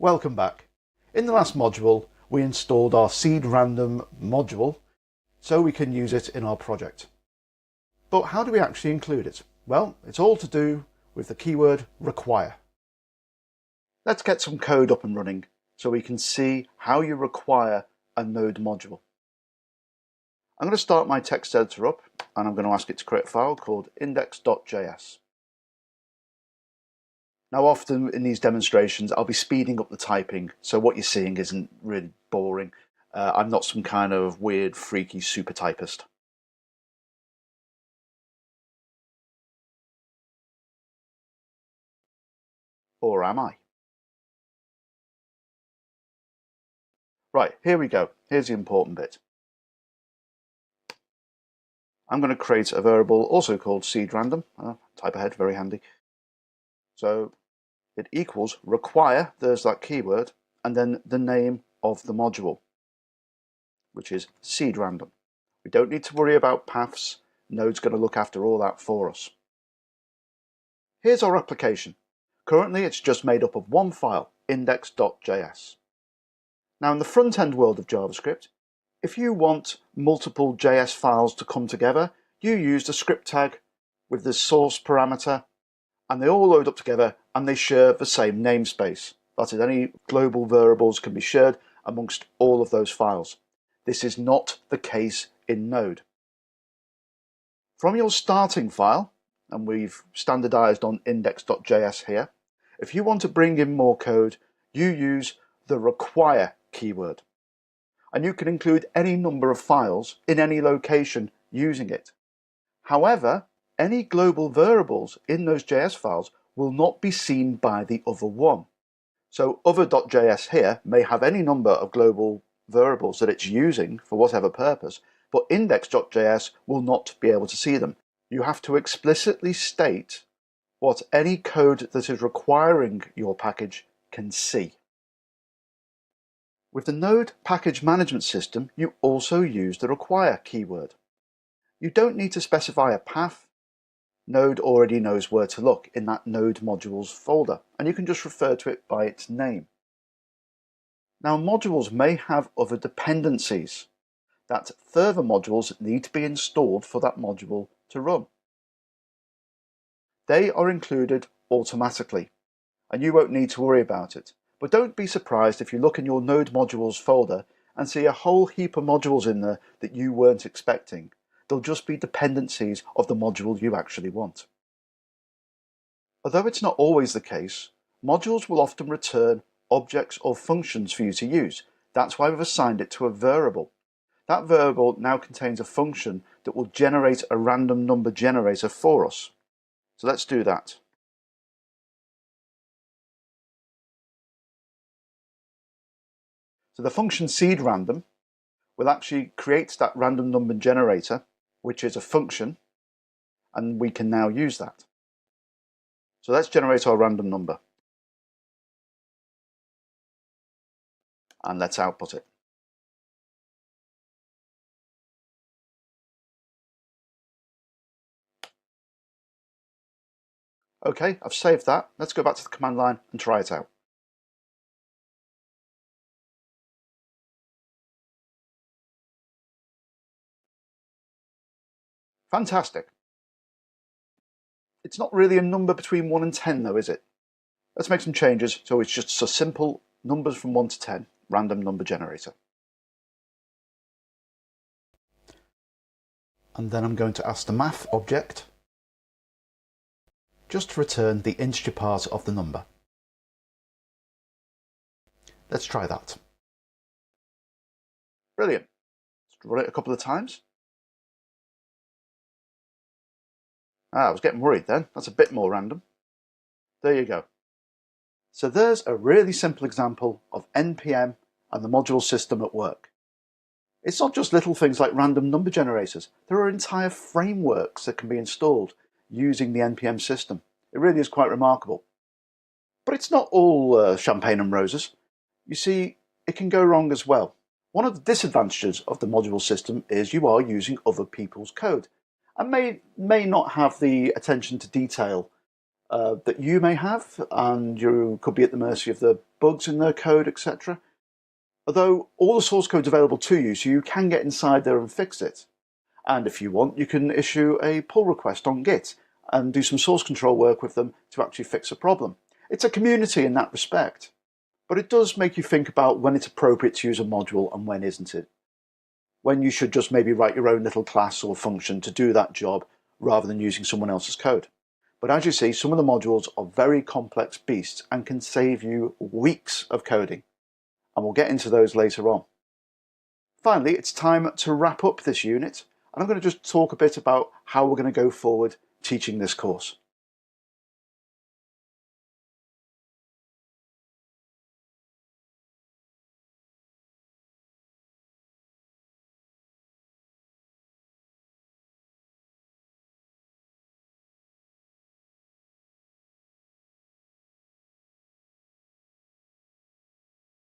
Welcome back. In the last module, we installed our seed random module so we can use it in our project. But how do we actually include it? Well, it's all to do with the keyword require. Let's get some code up and running so we can see how you require a node module. I'm going to start my text editor up and I'm going to ask it to create a file called index.js. Now often in these demonstrations I'll be speeding up the typing, so what you're seeing isn't really boring. I'm not some kind of weird freaky super typist. Or am I? Right, here we go. Here's the important bit. I'm going to create a variable also called seed random. Type ahead, very handy. So it equals require, there's that keyword, and then the name of the module, which is seed random. We don't need to worry about paths. Node's going to look after all that for us. Here's our replication. Currently it's just made up of one file, index.js. Now in the front-end world of JavaScript, if you want multiple JS files to come together, you use the script tag with the source parameter, and they all load up together and they share the same namespace. That is, any global variables can be shared amongst all of those files. This is not the case in Node. From your starting file, and we've standardized on index.js here, if you want to bring in more code, you use the require keyword. And you can include any number of files in any location using it. However, any global variables in those JS files will not be seen by the other one. So other.js here may have any number of global variables that it's using for whatever purpose, but index.js will not be able to see them. You have to explicitly state what any code that is requiring your package can see. With the Node package management system, you also use the require keyword. You don't need to specify a path. Node already knows where to look in that Node modules folder, and you can just refer to it by its name. Now, modules may have other dependencies that further modules need to be installed for that module to run. They are included automatically, and you won't need to worry about it. But don't be surprised if you look in your Node modules folder and see a whole heap of modules in there that you weren't expecting. They'll just be dependencies of the module you actually want. Although it's not always the case, modules will often return objects or functions for you to use. That's why we've assigned it to a variable. That variable now contains a function that will generate a random number generator for us. So let's do that. So the function seed random will actually create that random number generator, which is a function, and we can now use that. So let's generate our random number. And let's output it. Okay, I've saved that. Let's go back to the command line and try it out. Fantastic. It's not really a number between 1 and 10 though, is it? Let's make some changes so it's just so simple numbers from 1 to 10, random number generator. And then I'm going to ask the math object just to return the integer part of the number. Let's try that. Brilliant. Let's run it a couple of times. I was getting worried then. That's a bit more random. There you go. So there's a really simple example of NPM and the module system at work. It's not just little things like random number generators. There are entire frameworks that can be installed using the NPM system. It really is quite remarkable. But it's not all champagne and roses. You see, it can go wrong as well. One of the disadvantages of the module system is you are using other people's code and may not have the attention to detail that you may have, and you could be at the mercy of the bugs in their code, etc. Although all the source code is available to you, so you can get inside there and fix it. And if you want, you can issue a pull request on Git and do some source control work with them to actually fix a problem. It's a community in that respect, but it does make you think about when it's appropriate to use a module and when isn't it. When you should just maybe write your own little class or function to do that job rather than using someone else's code. But as you see, some of the modules are very complex beasts and can save you weeks of coding. And we'll get into those later on. Finally, it's time to wrap up this unit, and I'm going to just talk a bit about how we're going to go forward teaching this course.